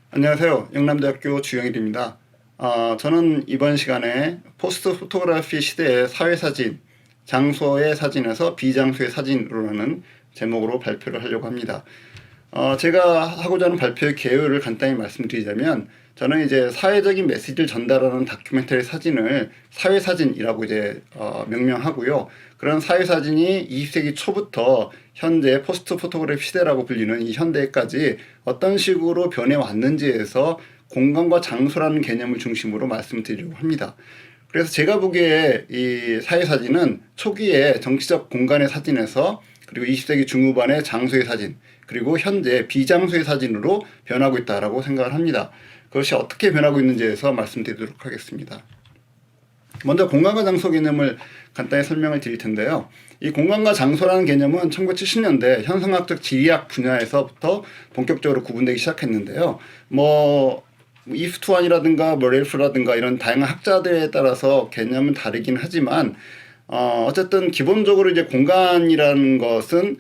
안녕하세요. 영남대학교 주영일입니다. 저는 이번 시간에 포스트 포토그래피 시대의 사회사진, 장소의 사진에서 비장소의 사진으로라는 제목으로 발표를 하려고 합니다. 제가 하고자 하는 발표의 개요를 간단히 말씀드리자면, 저는 이제 사회적인 메시지를 전달하는 다큐멘터리 사진을 사회사진이라고 이제 명명하고요. 그런 사회사진이 20세기 초부터 현재 포스트 포토그래피 시대라고 불리는 이 현대까지 어떤 식으로 변해왔는지에서 공간과 장소라는 개념을 중심으로 말씀드리려고 합니다. 그래서 제가 보기에 이 사회사진은 초기에 정치적 공간의 사진에서, 그리고 20세기 중후반의 장소의 사진, 그리고 현재 비장소의 사진으로 변하고 있다고 생각을 합니다. 그것이 어떻게 변하고 있는지에서 말씀드리도록 하겠습니다. 먼저 공간과 장소 개념을 간단히 설명을 드릴 텐데요. 이 공간과 장소라는 개념은 1970년대 현상학적 지리학 분야에서부터 본격적으로 구분되기 시작했는데요. 이프트완이라든가 렐프라든가 이런 다양한 학자들에 따라서 개념은 다르긴 하지만, 어쨌든 기본적으로 이제 공간이라는 것은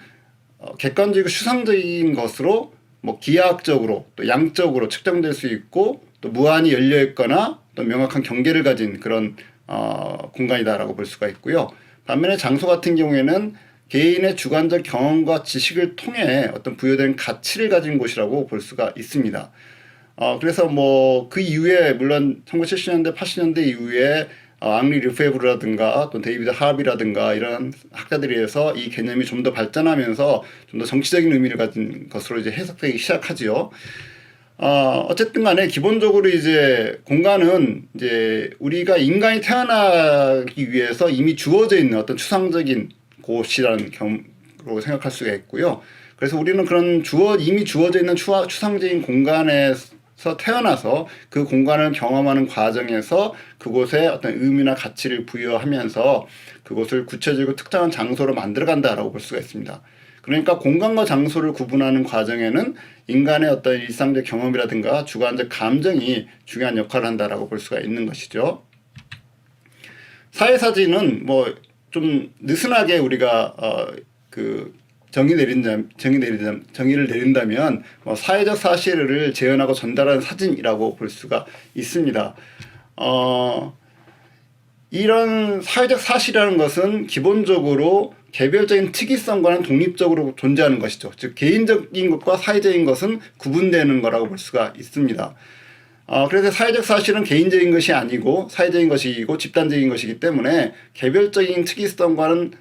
객관적이고 추상적인 것으로 기하학적으로 또 양적으로 측정될 수 있고, 또 무한히 열려 있거나 또 명확한 경계를 가진 그런 공간이다라고 볼 수가 있고요. 반면에 장소 같은 경우에는 개인의 주관적 경험과 지식을 통해 어떤 부여된 가치를 가진 곳이라고 볼 수가 있습니다. 그래서 그 이후에 물론 1970년대, 80년대 이후에 앙리 르페브르라든가 또 데이비드 하비라든가 이런 학자들에 의해서 이 개념이 좀 더 발전하면서 좀 더 정치적인 의미를 가진 것으로 이제 해석되기 시작하지요. 어쨌든 간에 기본적으로 이제 공간은 이제 우리가 인간이 태어나기 위해서 이미 주어져 있는 어떤 추상적인 곳이라는 경우로 생각할 수가 있고요. 그래서 우리는 그런 이미 주어져 있는 추상적인 공간에서 태어나서 그 공간을 경험하는 과정에서 그곳에 어떤 의미나 가치를 부여하면서 그곳을 구체적이고 특정한 장소로 만들어간다라고 볼 수가 있습니다. 그러니까 공간과 장소를 구분하는 과정에는 인간의 어떤 일상적 경험이라든가 주관적 감정이 중요한 역할을 한다라고 볼 수가 있는 것이죠. 사회사진은 좀 느슨하게 우리가 정의를 내린다면 사회적 사실을 재현하고 전달하는 사진이라고 볼 수가 있습니다. 이런 사회적 사실이라는 것은 기본적으로 개별적인 특이성과는 독립적으로 존재하는 것이죠. 즉 개인적인 것과 사회적인 것은 구분되는 거라고 볼 수가 있습니다. 그래서 사회적 사실은 개인적인 것이 아니고 사회적인 것이고 집단적인 것이기 때문에 개별적인 특이성과는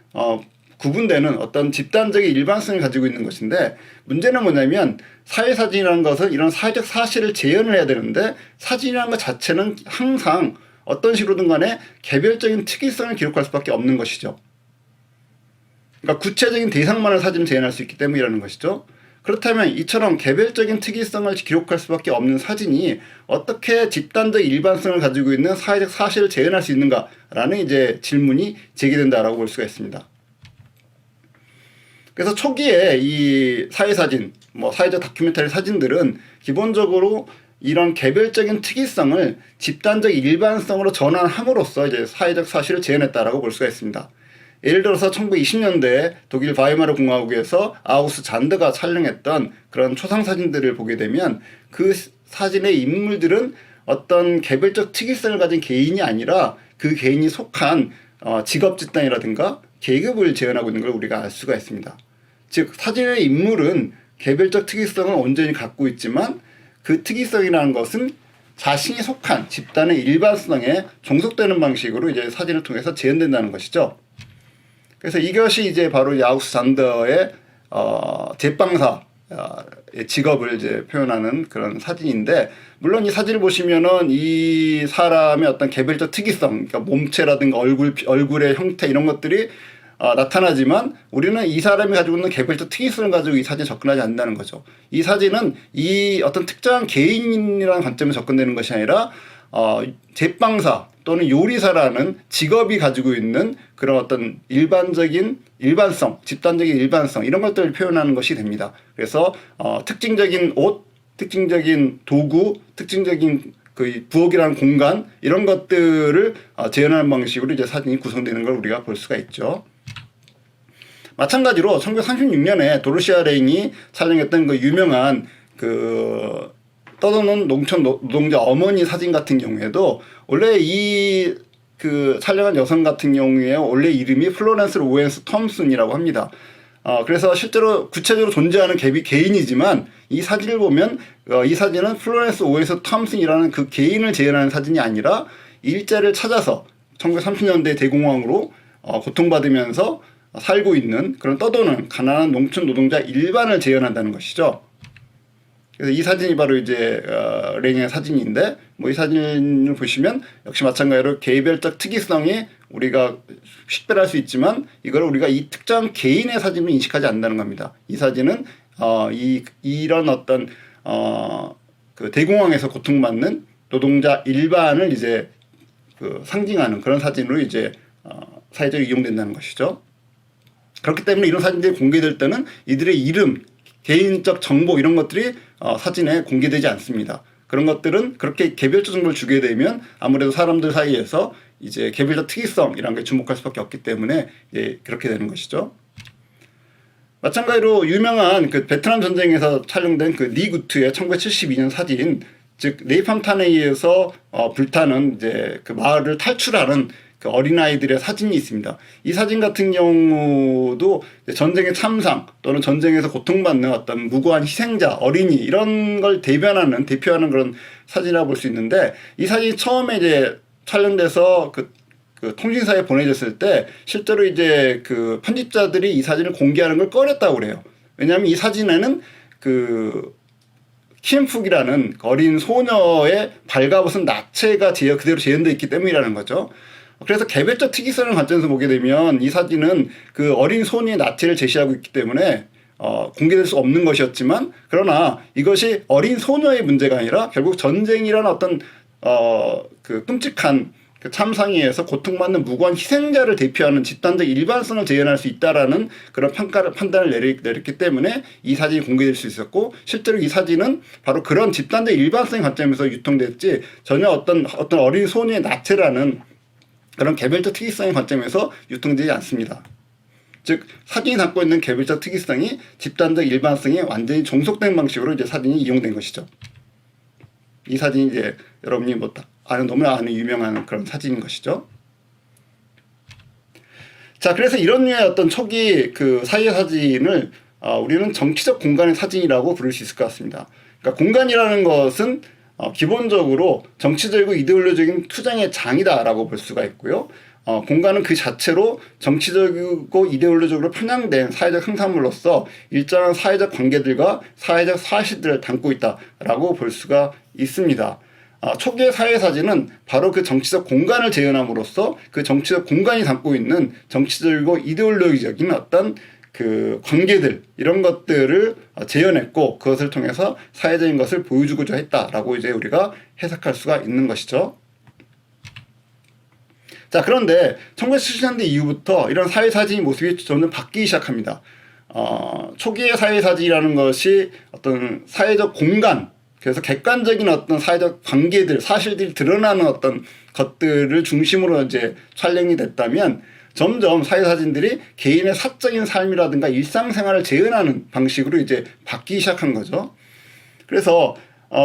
구분되는 어떤 집단적인 일반성을 가지고 있는 것인데, 문제는 뭐냐면 사회사진이라는 것은 이런 사회적 사실을 재현을 해야 되는데, 사진이라는 것 자체는 항상 어떤 식으로든 간에 개별적인 특이성을 기록할 수밖에 없는 것이죠. 그러니까 구체적인 대상만을 사진을 재현할 수 있기 때문이라는 것이죠. 그렇다면 이처럼 개별적인 특이성을 기록할 수밖에 없는 사진이 어떻게 집단적 일반성을 가지고 있는 사회적 사실을 재현할 수 있는가라는 이제 질문이 제기된다라고 볼 수가 있습니다. 그래서 초기에 이 사회사진, 사회적 다큐멘터리 사진들은 기본적으로 이런 개별적인 특이성을 집단적 일반성으로 전환함으로써 이제 사회적 사실을 재현했다라고 볼 수가 있습니다. 예를 들어서 1920년대 독일 바이마르 공화국에서 아우구스트 잔드가 촬영했던 그런 초상 사진들을 보게 되면 그 사진의 인물들은 어떤 개별적 특이성을 가진 개인이 아니라 그 개인이 속한 직업 집단이라든가 계급을 재현하고 있는 걸 우리가 알 수가 있습니다. 즉 사진의 인물은 개별적 특이성을 온전히 갖고 있지만 그 특이성이라는 것은 자신이 속한 집단의 일반성에 종속되는 방식으로 이제 사진을 통해서 재현된다는 것이죠. 그래서 이것이 이제 바로 아우구스트 잔더의 제빵사의 직업을 이제 표현하는 그런 사진인데, 물론 이 사진을 보시면은 이 사람의 어떤 개별적 특이성, 그러니까 몸체라든가 얼굴의 형태 이런 것들이 나타나지만, 우리는 이 사람이 가지고 있는 개별적 특이성을 가지고 이 사진에 접근하지 않는다는 거죠. 이 사진은 이 어떤 특정한 개인이라는 관점에 접근되는 것이 아니라 제빵사 또는 요리사라는 직업이 가지고 있는 그런 어떤 일반성, 집단적인 일반성 이런 것들을 표현하는 것이 됩니다. 그래서 특징적인 옷, 특징적인 도구, 특징적인 그 부엌이라는 공간 이런 것들을 재현하는 방식으로 이제 사진이 구성되는 걸 우리가 볼 수가 있죠. 마찬가지로 1936년에 도로시아 레잉이 촬영했던 그 유명한 그 떠도는 농촌 노동자 어머니 사진 같은 경우에도 원래 이 그 촬영한 여성 같은 경우에 원래 이름이 플로렌스 오웬스 톰슨이라고 합니다. 그래서 실제로 구체적으로 존재하는 개인이지만 이 사진을 보면 이 사진은 플로렌스 오웬스 톰슨이라는 그 개인을 재현하는 사진이 아니라 일자를 찾아서 1930년대 대공황으로 고통받으면서 살고 있는 그런 떠도는 가난한 농촌 노동자 일반을 재현한다는 것이죠. 그래서 이 사진이 바로 이제 랭의 사진인데 뭐 이 사진을 보시면 역시 마찬가지로 개별적 특이성이 우리가 식별할 수 있지만 이걸 우리가 이 특정 개인의 사진으로 인식하지 않는다는 겁니다. 이 사진은 이런 어떤 그 대공황에서 고통받는 노동자 일반을 이제 그 상징하는 그런 사진으로 이제 사회적으로 이용된다는 것이죠. 그렇기 때문에 이런 사진들이 공개될 때는 이들의 이름, 개인적 정보 이런 것들이 사진에 공개되지 않습니다. 그런 것들은 그렇게 개별적 정보를 주게 되면 아무래도 사람들 사이에서 이제 개별적 특이성 이런 게 주목할 수밖에 없기 때문에 이제 그렇게 되는 것이죠. 마찬가지로 유명한 그 베트남 전쟁에서 촬영된 그 니구트의 1972년 사진, 즉 네이팜탄에 의해서 불타는 이제 그 마을을 탈출하는 그 어린아이들의 사진이 있습니다. 이 사진 같은 경우도 전쟁의 참상 또는 전쟁에서 고통받는 어떤 무고한 희생자, 어린이 이런 걸 대표하는 그런 사진이라고 볼 수 있는데 이 사진이 처음에 이제 촬영돼서 그 통신사에 보내졌을 때 실제로 이제 그 편집자들이 이 사진을 공개하는 걸 꺼렸다고 그래요. 왜냐하면 이 사진에는 그 키엠푹이라는 어린 소녀의 발가벗은 나체가 그대로 재현되어 있기 때문이라는 거죠. 그래서 개별적 특이성을 관점에서 보게 되면 이 사진은 그 어린 소녀의 나체를 제시하고 있기 때문에 공개될 수 없는 것이었지만 그러나 이것이 어린 소녀의 문제가 아니라 결국 전쟁이라는 어떤 그 끔찍한 그 참상에 의해서 고통받는 무고한 희생자를 대표하는 집단적 일반성을 재현할 수 있다라는 그런 판단을 내렸기 때문에 이 사진이 공개될 수 있었고 실제로 이 사진은 바로 그런 집단적 일반성의 관점에서 유통됐지 전혀 어떤 어린 소녀의 나체라는 그런 개별적 특이성의 관점에서 유통되지 않습니다. 즉 사진이 담고 있는 개별적 특이성이 집단적 일반성에 완전히 종속된 방식으로 이제 사진이 이용된 것이죠. 이 사진이 이제 여러분이 뭐 너무나 아는 유명한 그런 사진인 것이죠. 자, 그래서 이런 류의 어떤 초기 그 사회 사진을 우리는 정치적 공간의 사진이라고 부를 수 있을 것 같습니다. 그러니까 공간이라는 것은 기본적으로 정치적이고 이데올로적인 투쟁의 장이다라고 볼 수가 있고요. 공간은 그 자체로 정치적이고 이데올로적으로 편향된 사회적 형상물로서 일정한 사회적 관계들과 사회적 사실들을 담고 있다라고 볼 수가 있습니다. 초기의 사회사진은 바로 그 정치적 공간을 재현함으로써 그 정치적 공간이 담고 있는 정치적이고 이데올로기적인 어떤 그 관계들 이런 것들을 재현했고 그것을 통해서 사회적인 것을 보여주고자 했다라고 이제 우리가 해석할 수가 있는 것이죠. 자, 그런데 1970년대 이후부터 이런 사회사진의 모습이 점점 바뀌기 시작합니다. 초기의 사회사진이라는 것이 어떤 사회적 공간, 그래서 객관적인 어떤 사회적 관계들, 사실들이 드러나는 어떤 것들을 중심으로 이제 촬영이 됐다면 점점 사회사진들이 개인의 사적인 삶이라든가 일상생활을 재현하는 방식으로 이제 바뀌기 시작한 거죠. 그래서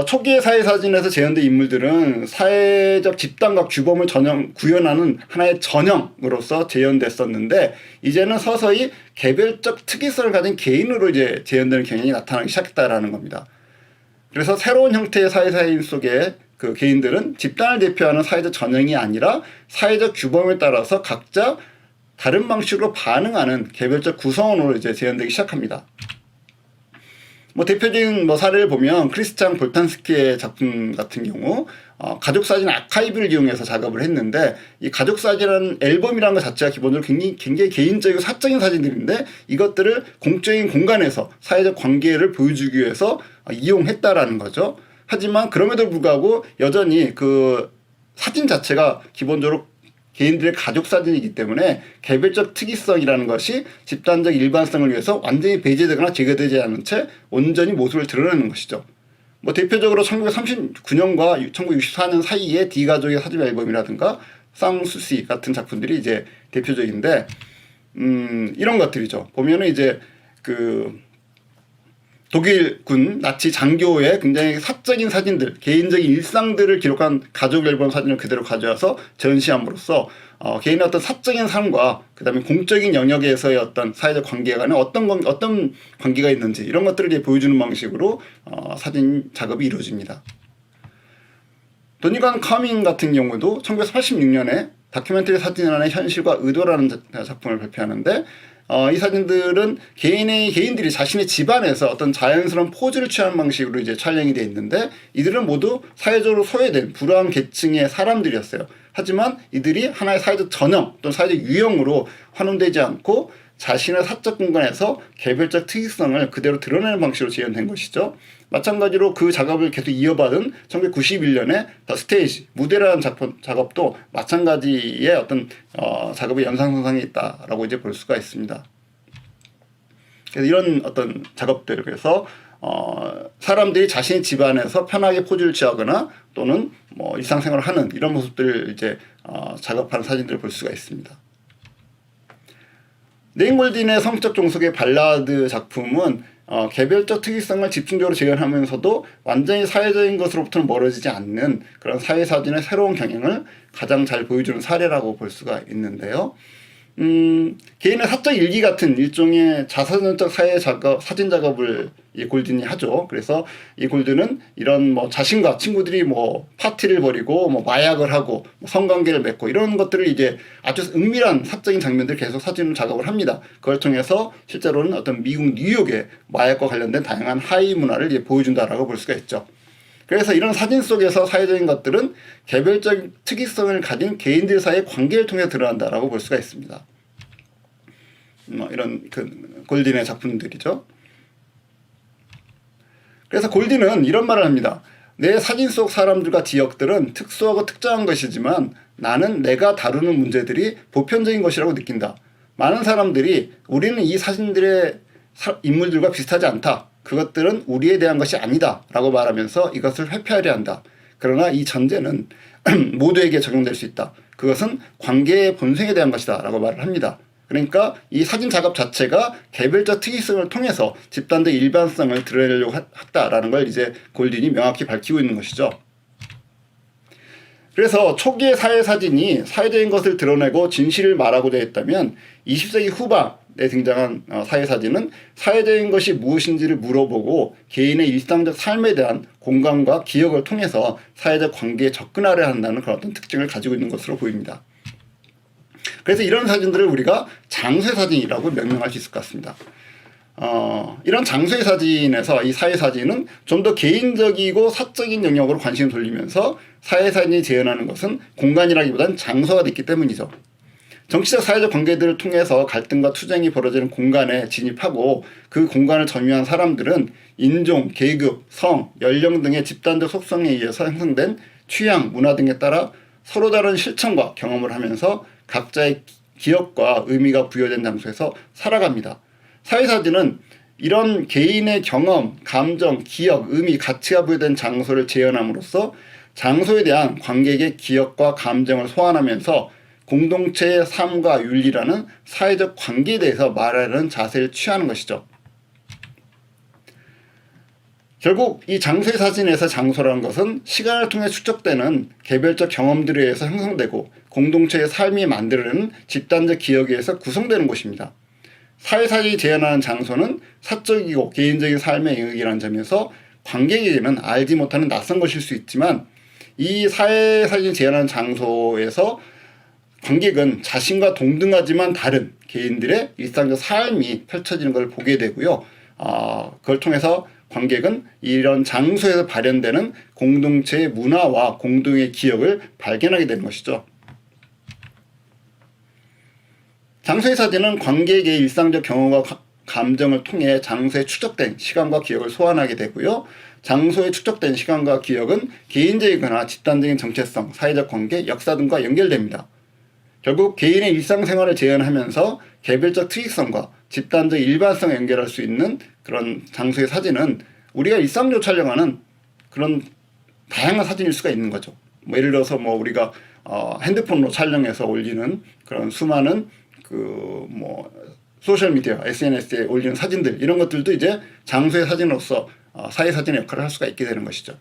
초기의 사회사진에서 재현된 인물들은 사회적 집단과 규범을 구현하는 하나의 전형으로서 재현됐었는데 이제는 서서히 개별적 특이성을 가진 개인으로 이제 재현되는 경향이 나타나기 시작했다라는 겁니다. 그래서 새로운 형태의 사회사진 속에 그 개인들은 집단을 대표하는 사회적 전형이 아니라 사회적 규범에 따라서 각자 다른 방식으로 반응하는 개별적 구성원으로 이제 재현되기 시작합니다. 뭐 대표적인 사례를 보면 크리스찬 볼탄스키의 작품 같은 경우 가족사진 아카이브를 이용해서 작업을 했는데 이 가족사진이라는 앨범이라는 것 자체가 기본적으로 굉장히 개인적이고 사적인 사진들인데 이것들을 공적인 공간에서 사회적 관계를 보여주기 위해서 이용했다라는 거죠. 하지만 그럼에도 불구하고 여전히 그 사진 자체가 기본적으로 개인들의 가족사진이기 때문에 개별적 특이성이라는 것이 집단적 일반성을 위해서 완전히 배제되거나 제거되지 않은 채 온전히 모습을 드러내는 것이죠. 뭐 대표적으로 1939년과 1964년 사이에 D가족의 사진 앨범이라든가 쌍수시 같은 작품들이 이제 대표적인데 이런 것들이죠. 보면은 이제 그 독일군 나치 장교의 굉장히 사적인 사진들, 개인적인 일상들을 기록한 가족 앨범 사진을 그대로 가져와서 전시함으로써 개인의 어떤 사적인 삶과 그다음에 공적인 영역에서의 어떤 사회적 관계 간에 어떤 관계가 있는지 이런 것들을 이제 보여주는 방식으로 사진 작업이 이루어집니다. 도니간 카밍 같은 경우도 1986년에 다큐멘터리 사진이라는 현실과 의도라는 작품을 발표하는데 이 사진들은 개인들이 자신의 집안에서 어떤 자연스러운 포즈를 취하는 방식으로 이제 촬영이 되어 있는데 이들은 모두 사회적으로 소외된 불우한 계층의 사람들이었어요. 하지만 이들이 하나의 사회적 전형 또는 사회적 유형으로 환원되지 않고 자신의 사적 공간에서 개별적 특이성을 그대로 드러내는 방식으로 재현된 것이죠. 마찬가지로 그 작업을 계속 이어받은 1991년에 더 스테이지, 무대라는 작업도 마찬가지의 어떤 작업의 연상선상에 있다라고 이제 볼 수가 있습니다. 그래서 이런 어떤 작업들, 그래서 사람들이 자신의 집안에서 편하게 포즈를 취하거나 또는 뭐 일상생활을 하는 이런 모습들을 이제 작업하는 사진들을 볼 수가 있습니다. 네인 골딘의 성적 종속의 발라드 작품은 개별적 특이성을 집중적으로 재현하면서도 완전히 사회적인 것으로부터는 멀어지지 않는 그런 사회사진의 새로운 경향을 가장 잘 보여주는 사례라고 볼 수가 있는데요. 개인의 사적 일기 같은 일종의 자서전적 사진 작업을 이 골든이 하죠. 그래서 이 골든은 이런 뭐 자신과 친구들이 뭐 파티를 벌이고 뭐 마약을 하고 뭐 성관계를 맺고 이런 것들을 이제 아주 은밀한 사적인 장면들을 계속 사진 작업을 합니다. 그걸 통해서 실제로는 어떤 미국 뉴욕의 마약과 관련된 다양한 하이 문화를 이제 보여준다라고 볼 수가 있죠. 그래서 이런 사진 속에서 사회적인 것들은 개별적 특이성을 가진 개인들 사이의 관계를 통해 드러난다라고 볼 수가 있습니다. 이런 그 골딘의 작품들이죠. 그래서 골딘은 이런 말을 합니다. 내 사진 속 사람들과 지역들은 특수하고 특정한 것이지만 나는 내가 다루는 문제들이 보편적인 것이라고 느낀다. 많은 사람들이 우리는 이 사진들의 인물들과 비슷하지 않다. 그것들은 우리에 대한 것이 아니다. 라고 말하면서 이것을 회피하려 한다. 그러나 이 전제는 모두에게 적용될 수 있다. 그것은 관계의 본성에 대한 것이다. 라고 말을 합니다. 그러니까 이 사진 작업 자체가 개별적 특이성을 통해서 집단적 일반성을 드러내려고 했다라는 걸 이제 골딘이 명확히 밝히고 있는 것이죠. 그래서 초기의 사회 사진이 사회적인 것을 드러내고 진실을 말하고자 했다면 20세기 후반에 등장한 사회 사진은 사회적인 것이 무엇인지를 물어보고 개인의 일상적 삶에 대한 공감과 기억을 통해서 사회적 관계에 접근하려 한다는 그런 어떤 특징을 가지고 있는 것으로 보입니다. 그래서 이런 사진들을 우리가 장소의 사진이라고 명명할 수 있을 것 같습니다. 이런 장소의 사진에서 이 사회 사진은 좀 더 개인적이고 사적인 영역으로 관심을 돌리면서 사회 사진이 재현하는 것은 공간이라기보다는 장소가 됐기 때문이죠. 정치적 사회적 관계들을 통해서 갈등과 투쟁이 벌어지는 공간에 진입하고 그 공간을 점유한 사람들은 인종, 계급, 성, 연령 등의 집단적 속성에 의해서 형성된 취향, 문화 등에 따라 서로 다른 실천과 경험을 하면서 각자의 기억과 의미가 부여된 장소에서 살아갑니다. 사회사진은 이런 개인의 경험, 감정, 기억, 의미, 가치가 부여된 장소를 재현함으로써 장소에 대한 관객의 기억과 감정을 소환하면서 공동체의 삶과 윤리라는 사회적 관계에 대해서 말하는 자세를 취하는 것이죠. 결국 이 장소의 사진에서 장소라는 것은 시간을 통해 축적되는 개별적 경험들에 의해서 형성되고 공동체의 삶이 만들어내는 집단적 기억에 의해서 구성되는 곳입니다. 사회사진이 재현하는 장소는 사적이고 개인적인 삶의 영역이라는 점에서 관객에게는 알지 못하는 낯선 것일 수 있지만 이 사회사진이 재현하는 장소에서 관객은 자신과 동등하지만 다른 개인들의 일상적 삶이 펼쳐지는 것을 보게 되고요. 그걸 통해서 관객은 이런 장소에서 발현되는 공동체의 문화와 공동의 기억을 발견하게 되는 것이죠. 장소의 사진은 관객의 일상적 경험과 감정을 통해 장소에 축적된 시간과 기억을 소환하게 되고요. 장소에 축적된 시간과 기억은 개인적이거나 집단적인 정체성, 사회적 관계, 역사 등과 연결됩니다. 결국 개인의 일상생활을 재현하면서 개별적 특이성과 집단적 일반성을 연결할 수 있는 그런 장소의 사진은 우리가 일상적으로 촬영하는 그런 다양한 사진일 수가 있는 거죠. 뭐 예를 들어서 뭐 우리가 핸드폰으로 촬영해서 올리는 그런 수많은 그 뭐 소셜 미디어 SNS에 올리는 사진들, 이런 것들도 이제 장소의 사진으로서 사회 사진의 역할을 할 수가 있게 되는 것이죠.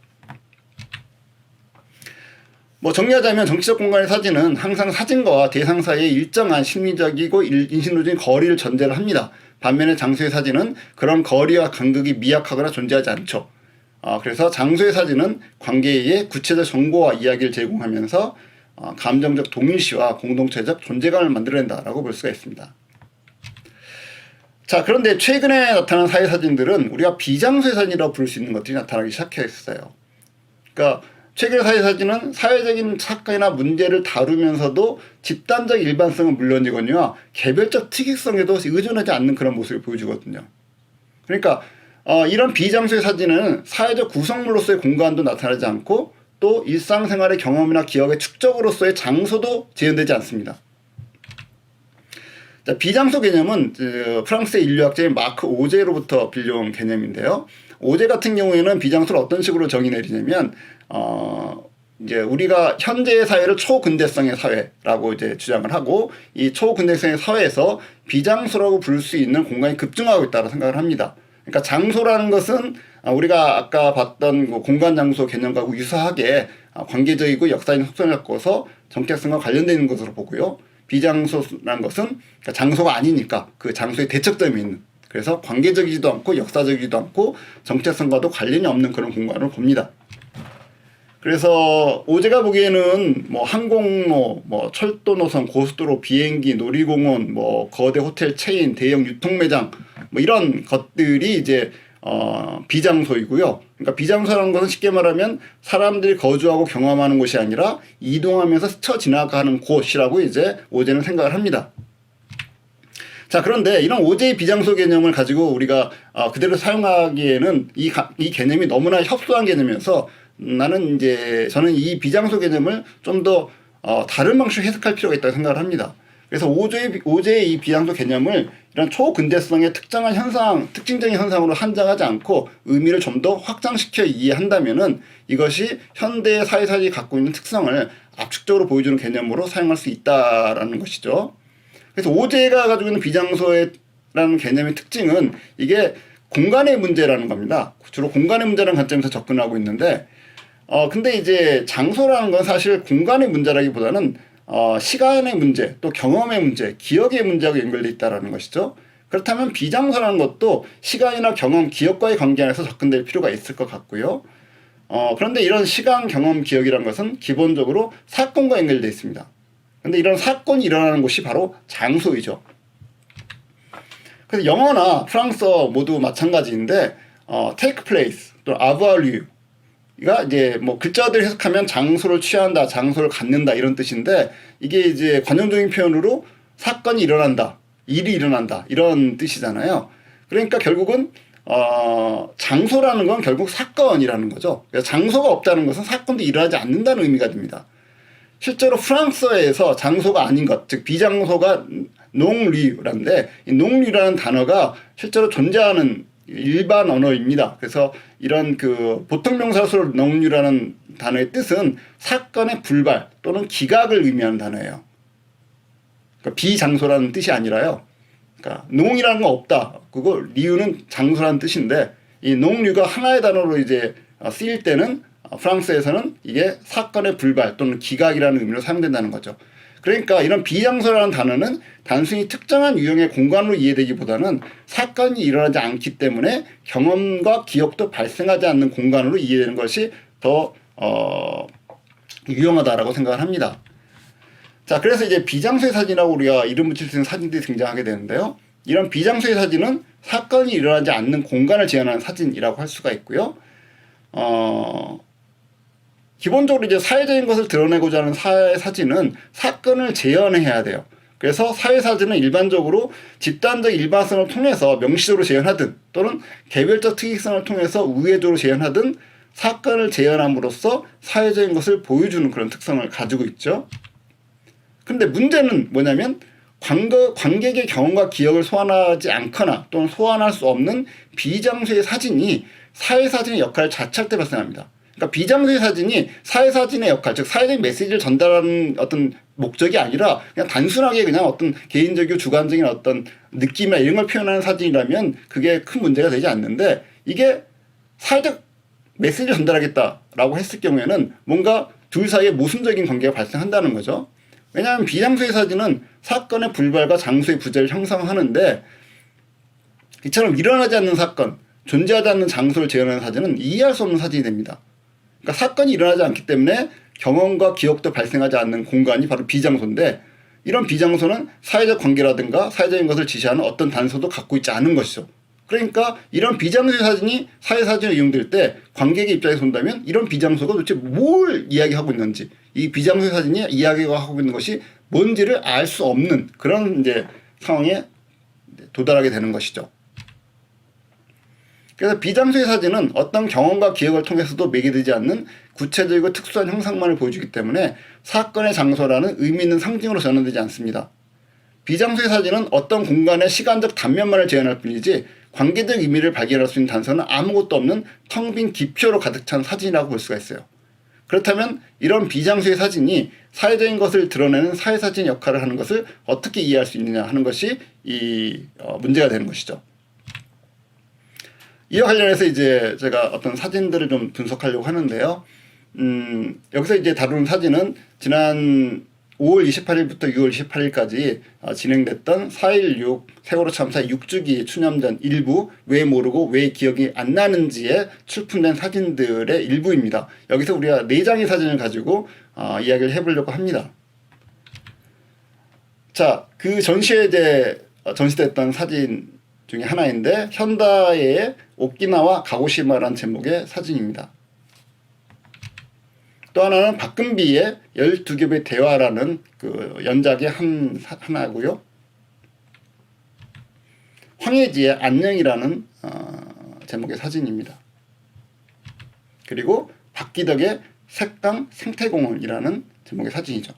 뭐 정리하자면 정치적 공간의 사진은 항상 사진과 대상 사이에 일정한 심리적이고 인신도적인 거리를 전제를 합니다. 반면에 장소의 사진은 그런 거리와 간극이 미약하거나 존재하지 않죠. 그래서 장소의 사진은 관계에 구체적 정보와 이야기를 제공하면서 감정적 동일시와 공동체적 존재감을 만들어낸다라고 볼 수가 있습니다. 자, 그런데 최근에 나타난 사회 사진들은 우리가 비장소의 사진이라고 부를 수 있는 것들이 나타나기 시작했어요. 그러니까 최근의 사회 사진은 사회적인 사건이나 문제를 다루면서도 집단적 일반성은 물론이거니와 개별적 특이성에도 의존하지 않는 그런 모습을 보여주거든요. 그러니까 이런 비장소의 사진은 사회적 구성물로서의 공간도 나타나지 않고 또 일상생활의 경험이나 기억의 축적으로서의 장소도 재현되지 않습니다. 자, 비장소 개념은 프랑스의 인류학자인 마크 오제로부터 빌려온 개념인데요. 오제 같은 경우에는 비장소를 어떤 식으로 정의 내리냐면 이제 우리가 현재의 사회를 초근대성의 사회라고 이제 주장을 하고, 이 초근대성의 사회에서 비장소라고 부를 수 있는 공간이 급증하고 있다고 생각을 합니다. 그러니까 장소라는 것은 우리가 아까 봤던 공간 장소 개념과 유사하게 관계적이고 역사적인 속성을 갖고서 정체성과 관련되어 있는 것으로 보고요. 비장소라는 것은 그러니까 장소가 아니니까 그 장소에 대척점이 있는, 그래서 관계적이지도 않고 역사적이지도 않고 정체성과도 관련이 없는 그런 공간으로 봅니다. 그래서 오제가 보기에는 뭐 항공로, 뭐 철도 노선, 고속도로, 비행기, 놀이공원, 뭐 거대 호텔 체인, 대형 유통매장, 뭐 이런 것들이 이제 비장소이고요. 그러니까 비장소라는 것은 쉽게 말하면 사람들이 거주하고 경험하는 곳이 아니라 이동하면서 스쳐 지나가는 곳이라고 이제 오제는 생각을 합니다. 자, 그런데 이런 오제의 비장소 개념을 가지고 우리가 그대로 사용하기에는 이 개념이 너무나 협소한 개념이어서 저는 이 비장소 개념을 좀 더 다른 방식으로 해석할 필요가 있다고 생각을 합니다. 그래서 오제의 이 비장소 개념을 이런 초근대성의 특징적인 현상으로 한정하지 않고 의미를 좀 더 확장시켜 이해한다면은 이것이 현대의 사회사진이 갖고 있는 특성을 압축적으로 보여주는 개념으로 사용할 수 있다라는 것이죠. 그래서 오제가 가지고 있는 비장소라는 개념의 특징은 이게 공간의 문제라는 겁니다. 주로 공간의 문제라는 관점에서 접근하고 있는데, 근데 이제 장소라는 건 사실 공간의 문제라기보다는 시간의 문제, 또 경험의 문제, 기억의 문제하고 연결되어 있다는 것이죠. 그렇다면 비장소라는 것도 시간이나 경험, 기억과의 관계 안에서 접근될 필요가 있을 것 같고요. 그런데 이런 시간, 경험, 기억이라는 것은 기본적으로 사건과 연결되어 있습니다. 그런데 이런 사건이 일어나는 곳이 바로 장소이죠. 그래서 영어나 프랑스어 모두 마찬가지인데, take place, 또 avoir lieu, 가 이제 뭐 글자들 해석하면 장소를 취한다, 장소를 갖는다 이런 뜻인데, 이게 이제 관용적인 표현으로 사건이 일어난다, 일이 일어난다 이런 뜻이잖아요. 그러니까 결국은 장소라는 건 결국 사건이라는 거죠. 그러니까 장소가 없다는 것은 사건도 일어나지 않는다는 의미가 됩니다. 실제로 프랑스어에서 장소가 아닌 것, 즉 비장소가 농리라는데, 이 농리라는 단어가 실제로 존재하는 일반 언어입니다. 그래서 이런 그 보통 명사수로 농류라는 단어의 뜻은 사건의 불발 또는 기각을 의미하는 단어예요. 그러니까 비장소라는 뜻이 아니라요. 그러니까 농이라는 건 없다. 그거 리유는 장소라는 뜻인데, 이 농류가 하나의 단어로 이제 쓰일 때는 프랑스에서는 이게 사건의 불발 또는 기각이라는 의미로 사용된다는 거죠. 그러니까 이런 비장소라는 단어는 단순히 특정한 유형의 공간으로 이해되기보다는 사건이 일어나지 않기 때문에 경험과 기억도 발생하지 않는 공간으로 이해되는 것이 더 유용하다라고 생각을 합니다. 자, 그래서 이제 비장소의 사진이라고 우리가 이름 붙일 수 있는 사진들이 등장하게 되는데요. 이런 비장소의 사진은 사건이 일어나지 않는 공간을 재현하는 사진이라고 할 수가 있고요. 기본적으로 이제 사회적인 것을 드러내고자 하는 사진은 사건을 재현해야 돼요. 그래서 사회사진은 일반적으로 집단적 일반성을 통해서 명시적으로 재현하든 또는 개별적 특이성을 통해서 우회적으로 재현하든 사건을 재현함으로써 사회적인 것을 보여주는 그런 특성을 가지고 있죠. 근데 문제는 뭐냐면 관객의 경험과 기억을 소환하지 않거나 또는 소환할 수 없는 비장소의 사진이 사회사진의 역할을 자처할 때 발생합니다. 그러니까 비장소의 사진이 사회사진의 역할, 즉 사회적인 메시지를 전달하는 어떤 목적이 아니라 그냥 단순하게 그냥 어떤 개인적이고 주관적인 어떤 느낌이나 이런 걸 표현하는 사진이라면 그게 큰 문제가 되지 않는데, 이게 사회적 메시지를 전달하겠다라고 했을 경우에는 뭔가 둘 사이에 모순적인 관계가 발생한다는 거죠. 왜냐하면 비장소의 사진은 사건의 불발과 장소의 부재를 형성하는데, 이처럼 일어나지 않는 사건, 존재하지 않는 장소를 재현하는 사진은 이해할 수 없는 사진이 됩니다. 그러니까 사건이 일어나지 않기 때문에 경험과 기억도 발생하지 않는 공간이 바로 비장소인데, 이런 비장소는 사회적 관계라든가 사회적인 것을 지시하는 어떤 단서도 갖고 있지 않은 것이죠. 그러니까 이런 비장소의 사진이 사회사진으로 이용될 때 관객의 입장에서 본다면 이런 비장소가 도대체 뭘 이야기하고 있는지, 이 비장소의 사진이 이야기하고 있는 것이 뭔지를 알 수 없는 그런 이제 상황에 도달하게 되는 것이죠. 그래서 비장소의 사진은 어떤 경험과 기억을 통해서도 매개되지 않는 구체적이고 특수한 형상만을 보여주기 때문에 사건의 장소라는 의미 있는 상징으로 전환되지 않습니다. 비장소의 사진은 어떤 공간의 시간적 단면만을 재현할 뿐이지 관계적 의미를 발견할 수 있는 단서는 아무것도 없는 텅 빈 기표로 가득 찬 사진이라고 볼 수가 있어요. 그렇다면 이런 비장소의 사진이 사회적인 것을 드러내는 사회사진 역할을 하는 것을 어떻게 이해할 수 있느냐 하는 것이 이 문제가 되는 것이죠. 이와 관련해서 이제 제가 어떤 사진들을 좀 분석하려고 하는데요. 여기서 이제 다루는 사진은 지난 5월 28일부터 6월 28일까지 진행됐던 4.16 세월호 참사 6주기 추념전 일부, 왜 모르고 왜 기억이 안 나는지에 출품된 사진들의 일부입니다. 여기서 우리가 4장의 사진을 가지고 이야기를 해보려고 합니다. 자, 그 전시에 이제 전시됐던 사진 중에 하나인데, 현다의 오키나와 가고시마라는 제목의 사진입니다. 또 하나는 박금비의 12겹의 대화라는 그 연작의 하나고요. 황해지의 안녕이라는 제목의 사진입니다. 그리고 박기덕의 색강 생태공원이라는 제목의 사진이죠.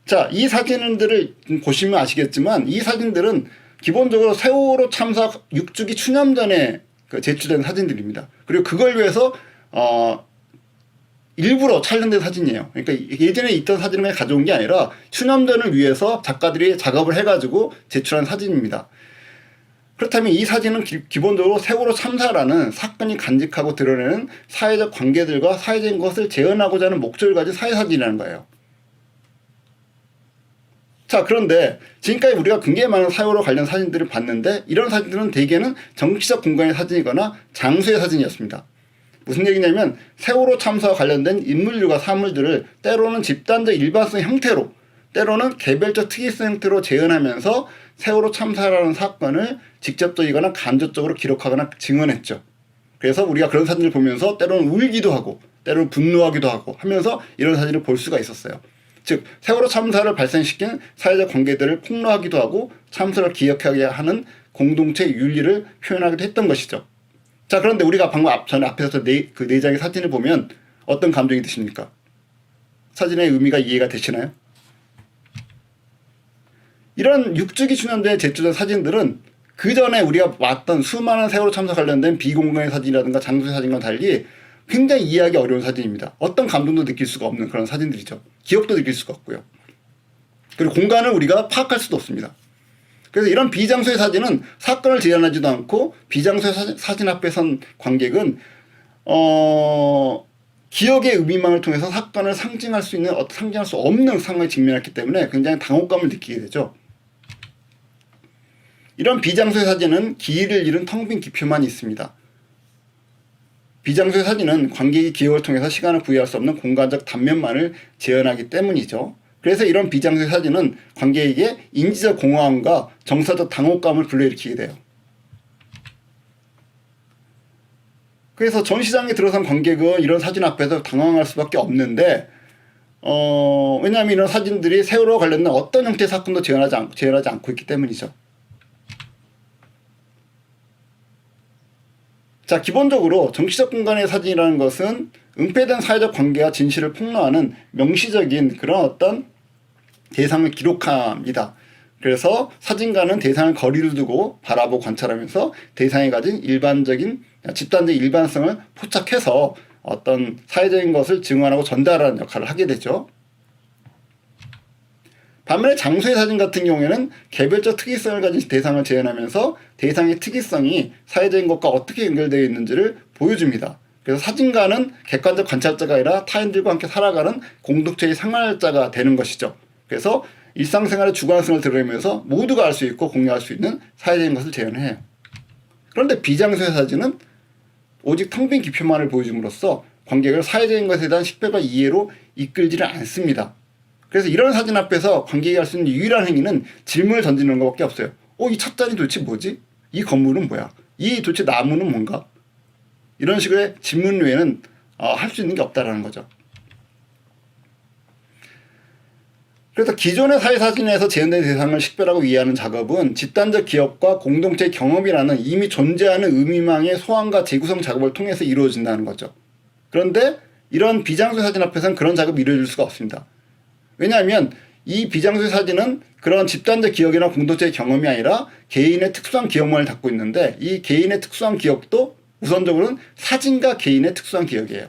자, 이 사진들을 보시면 아시겠지만 이 사진들은 기본적으로 세월호 참사 6주기 추념전에 제출된 사진들입니다. 그리고 그걸 위해서 일부러 촬영된 사진이에요. 그러니까 예전에 있던 사진을 그냥 가져온 게 아니라 추념전을 위해서 작가들이 작업을 해가지고 제출한 사진입니다. 그렇다면 이 사진은 기본적으로 세월호 참사라는 사건이 간직하고 드러내는 사회적 관계들과 사회적인 것을 재현하고자 하는 목적을 가진 사회사진이라는 거예요. 자, 그런데 지금까지 우리가 굉장히 많은 사회로 관련 사진들을 봤는데, 이런 사진들은 대개는 정치적 공간의 사진이거나 장소의 사진이었습니다. 무슨 얘기냐면 세월호 참사와 관련된 인물들과 사물들을 때로는 집단적 일반성 형태로, 때로는 개별적 특이성 형태로 재현하면서 세월호 참사라는 사건을 직접적이거나 간접적으로 기록하거나 증언했죠. 그래서 우리가 그런 사진을 보면서 때로는 울기도 하고 때로는 분노하기도 하고 하면서 이런 사진을 볼 수가 있었어요. 즉 세월호 참사를 발생시킨 사회적 관계들을 폭로하기도 하고 참사를 기억하게 하는 공동체 윤리를 표현하기도 했던 것이죠. 자, 그런데 우리가 방금 앞에서 그 4장의 사진을 보면 어떤 감정이 드십니까? 사진의 의미가 이해가 되시나요? 이런 6주기 추념전에 제출된 사진들은 그 전에 우리가 봤던 수많은 세월호 참사 관련된 비공개의 사진이라든가 장소의 사진과 달리 굉장히 이해하기 어려운 사진입니다. 어떤 감동도 느낄 수가 없는 그런 사진들이죠. 기억도 느낄 수가 없고요. 그리고 공간을 우리가 파악할 수도 없습니다. 그래서 이런 비장소의 사진은 사건을 재현하지도 않고, 비장소의 사진 앞에 선 관객은 기억의 의미망을 통해서 사건을 상징할 수 있는 상징할 수 없는 상황에 직면했기 때문에 굉장히 당혹감을 느끼게 되죠. 이런 비장소의 사진은 기일을 잃은 텅 빈 기표만 있습니다. 비장소의 사진은 관객이 기억을 통해서 시간을 구애할 수 없는 공간적 단면만을 재현하기 때문이죠. 그래서 이런 비장소의 사진은 관객에게 인지적 공허함과 정서적 당혹감을 불러일으키게 돼요. 그래서 전시장에 들어선 관객은 이런 사진 앞에서 당황할 수밖에 없는데, 왜냐하면 이런 사진들이 세월호와 관련된 어떤 형태의 사건도 재현하지 않고 있기 때문이죠. 자, 기본적으로 정치적 공간의 사진이라는 것은 은폐된 사회적 관계와 진실을 폭로하는 명시적인 그런 어떤 대상을 기록합니다. 그래서 사진가는 대상을 거리를 두고 바라보고 관찰하면서 대상이 가진 집단적 일반성을 포착해서 어떤 사회적인 것을 증언하고 전달하는 역할을 하게 되죠. 반면에 장소의 사진 같은 경우에는 개별적 특이성을 가진 대상을 재현하면서 대상의 특이성이 사회적인 것과 어떻게 연결되어 있는지를 보여줍니다. 그래서 사진가는 객관적 관찰자가 아니라 타인들과 함께 살아가는 공동체의 생활자가 되는 것이죠. 그래서 일상생활의 주관성을 드러내면서 모두가 알 수 있고 공유할 수 있는 사회적인 것을 재현해요. 그런데 비장소의 사진은 오직 텅 빈 기표만을 보여줌으로써 관객을 사회적인 것에 대한 식별과 이해로 이끌지를 않습니다. 그래서 이런 사진 앞에서 관객이 할 수 있는 유일한 행위는 질문을 던지는 것밖에 없어요. 이 찻잔이 도대체 뭐지? 이 건물은 뭐야? 이 도대체 나무는 뭔가? 이런 식의 질문 외에는 할 수 있는 게 없다라는 거죠. 그래서 기존의 사회사진에서 재현된 대상을 식별하고 이해하는 작업은 집단적 기억과 공동체의 경험이라는 이미 존재하는 의미망의 소환과 재구성 작업을 통해서 이루어진다는 거죠. 그런데 이런 비장소의 사진 앞에서는 그런 작업이 이루어질 수가 없습니다. 왜냐하면 이 비장소의 사진은 그런 집단적 기억이나 공동체의 경험이 아니라 개인의 특수한 기억만을 담고 있는데 이 개인의 특수한 기억도 우선적으로는 사진가 개인의 특수한 기억이에요.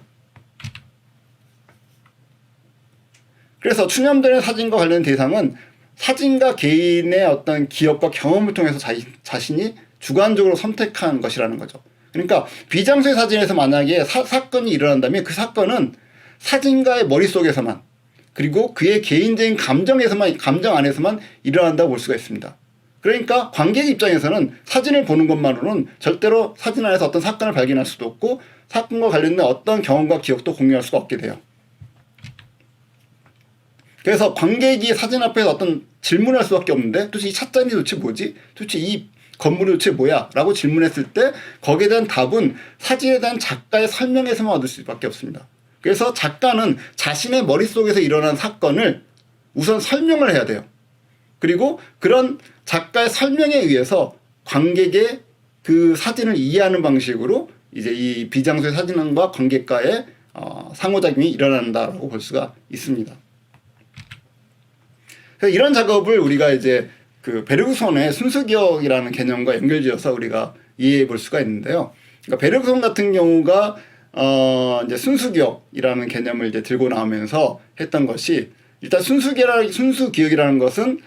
그래서 추념되는 사진과 관련된 대상은 사진가 개인의 어떤 기억과 경험을 통해서 자신이 주관적으로 선택한 것이라는 거죠. 그러니까 비장소의 사진에서 만약에 사건이 일어난다면 그 사건은 사진가의 머릿속에서만 그리고 그의 개인적인 감정 안에서만 일어난다고 볼 수가 있습니다. 그러니까 관객 입장에서는 사진을 보는 것만으로는 절대로 사진 안에서 어떤 사건을 발견할 수도 없고 사건과 관련된 어떤 경험과 기억도 공유할 수가 없게 돼요. 그래서 관객이 사진 앞에서 어떤 질문을 할 수밖에 없는데 도대체 이 찻잔이 도대체 뭐지? 도대체 이 건물이 도대체 뭐야? 라고 질문했을 때 거기에 대한 답은 사진에 대한 작가의 설명에서만 얻을 수밖에 없습니다. 그래서 작가는 자신의 머릿속에서 일어난 사건을 우선 설명을 해야 돼요. 그리고 그런 작가의 설명에 의해서 관객의 그 사진을 이해하는 방식으로 이제 이 비장소의 사진과 관객과의 상호작용이 일어난다라고 볼 수가 있습니다. 그래서 이런 작업을 우리가 이제 그 베르그손의 순수기억이라는 개념과 연결지어서 우리가 이해해 볼 수가 있는데요. 그러니까 베르그손 같은 경우가 이제 순수기억이라는 개념을 이제 들고 나오면서 했던 것이 일단 순수기억이라는 것은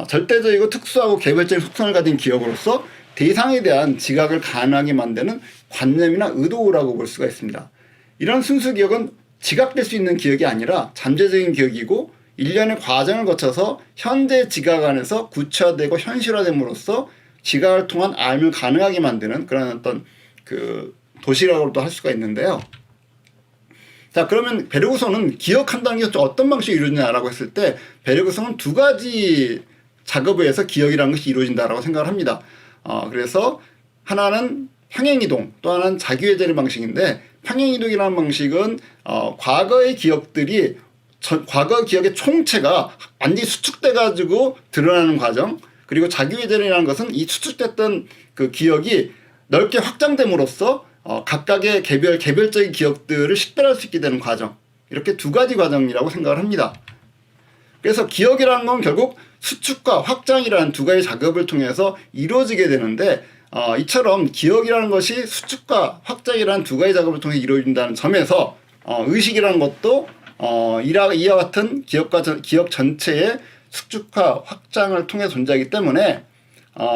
절대적이고 특수하고 개별적인 속성을 가진 기억으로서 대상에 대한 지각을 가능하게 만드는 관념이나 의도라고 볼 수가 있습니다. 이런 순수기억은 지각될 수 있는 기억이 아니라 잠재적인 기억이고 일련의 과정을 거쳐서 현재 지각 안에서 구체화되고 현실화됨으로써 지각을 통한 알을 가능하게 만드는 그런 어떤 그 도시락으로도 할 수가 있는데요. 자, 그러면 베르그손은 기억한다는 게 어떤 방식으로 이루어지냐라고 했을 때 베르그손은 두 가지 작업에 의해서 기억이라는 것이 이루어진다라고 생각을 합니다. 그래서 하나는 평행이동, 또 하나는 자기회전의 방식인데 평행이동이라는 방식은 과거의 기억들이 과거 기억의 총체가 완전히 수축돼가지고 드러나는 과정, 그리고 자기회전이라는 것은 이 수축됐던 그 기억이 넓게 확장됨으로써 각각의 개별적인 기억들을 식별할 수 있게 되는 과정, 이렇게 두 가지 과정이라고 생각을 합니다. 그래서 기억이라는 건 결국 수축과 확장이라는 두 가지 작업을 통해서 이루어지게 되는데 이처럼 기억이라는 것이 수축과 확장이라는 두 가지 작업을 통해 이루어진다는 점에서 의식이라는 것도 이와 같은 기억 전체의 수축과 확장을 통해 존재하기 때문에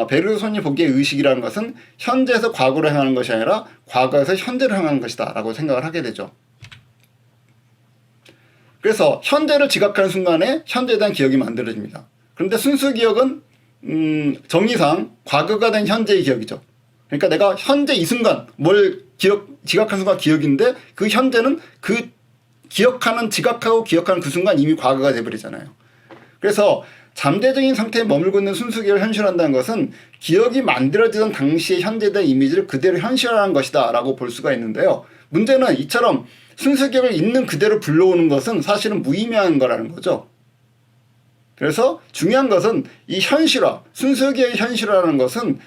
베르그손이 보기에 의식이라는 것은 현재에서 과거로 향하는 것이 아니라 과거에서 현재로 향하는 것이다 라고 생각을 하게 되죠. 그래서 현재를 지각하는 순간에 현재에 대한 기억이 만들어집니다. 그런데 순수기억은 정의상 과거가 된 현재의 기억이죠. 그러니까 내가 현재 이 순간 지각한 순간 기억인데 그 현재는 그 지각하고 기억하는 그 순간 이미 과거가 돼버리잖아요. 그래서 잠재적인 상태에 머물고 있는 순수기억을 현실화한다는 것은 기억이 만들어지던 당시의 현재에 대한 이미지를 그대로 현실화한 것이다 라고 볼 수가 있는데요. 문제는 이처럼 순수기억을 있는 그대로 불러오는 것은 사실은 무의미한 거라는 거죠. 그래서 중요한 것은 이 현실화, 순수기억의 현실화라는 것은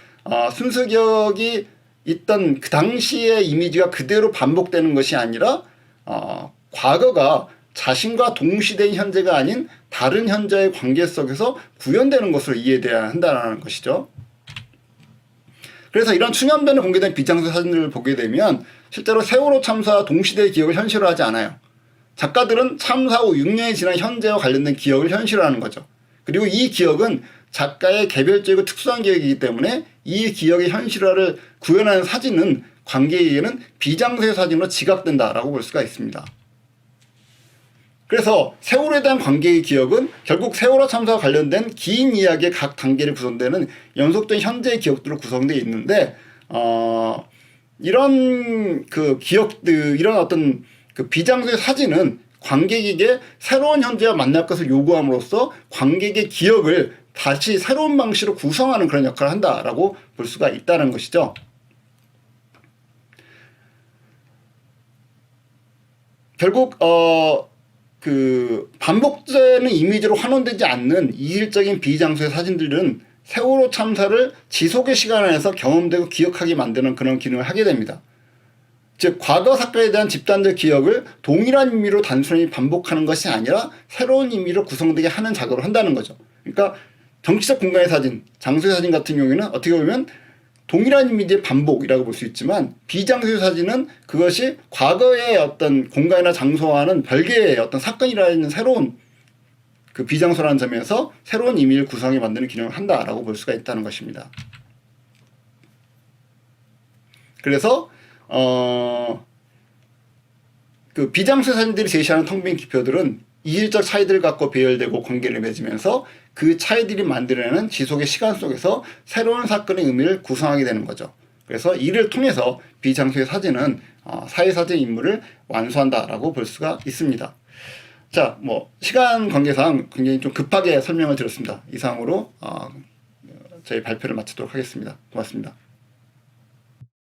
순수기억이 있던 그 당시의 이미지가 그대로 반복되는 것이 아니라 과거가 자신과 동시대인 현재가 아닌 다른 현재의 관계 속에서 구현되는 것으로 이해돼야 한다는 것이죠. 그래서 이런 추년변에 공개된 비장소 사진들을 보게 되면 실제로 세월호 참사와 동시대의 기억을 현실화하지 않아요. 작가들은 참사 후 6년이 지난 현재와 관련된 기억을 현실화하는 거죠. 그리고 이 기억은 작가의 개별적이고 특수한 기억이기 때문에 이 기억의 현실화를 구현하는 사진은 관객에게는 비장소의 사진으로 지각된다라고 볼 수가 있습니다. 그래서 세월호에 대한 관객의 기억은 결국 세월호 참사와 관련된 긴 이야기의 각 단계를 구성되는 연속된 현재의 기억들로 구성되어 있는데 이런 그 기억들, 이런 어떤 그 비장소의 사진은 관객에게 새로운 현재와 만날 것을 요구함으로써 관객의 기억을 다시 새로운 방식으로 구성하는 그런 역할을 한다라고 볼 수가 있다는 것이죠. 결국 그 반복되는 이미지로 환원되지 않는 이질적인 비장소의 사진들은 세월호 참사를 지속의 시간 안에서 경험되고 기억하게 만드는 그런 기능을 하게 됩니다. 즉 과거 사건에 대한 집단적 기억을 동일한 의미로 단순히 반복하는 것이 아니라 새로운 의미로 구성되게 하는 작업을 한다는 거죠. 그러니까 정치적 공간의 사진, 장소의 사진 같은 경우에는 어떻게 보면 동일한 이미지의 반복이라고 볼 수 있지만 비장소의 사진은 그것이 과거의 어떤 공간이나 장소와는 별개의 어떤 사건이라는 새로운 그 비장소라는 점에서 새로운 의미를 구성해 만드는 기능을 한다라고 볼 수가 있다는 것입니다. 그래서 그 비장소의 사진들이 제시하는 텅 빈 기표들은 이질적 차이들을 갖고 배열되고 관계를 맺으면서 그 차이들이 만들어내는 지속의 시간 속에서 새로운 사건의 의미를 구성하게 되는 거죠. 그래서 이를 통해서 비장소의 사진은 사회사진 임무를 완수한다라고 볼 수가 있습니다. 자, 뭐 시간 관계상 굉장히 좀 급하게 설명을 드렸습니다. 이상으로 저희 발표를 마치도록 하겠습니다. 고맙습니다.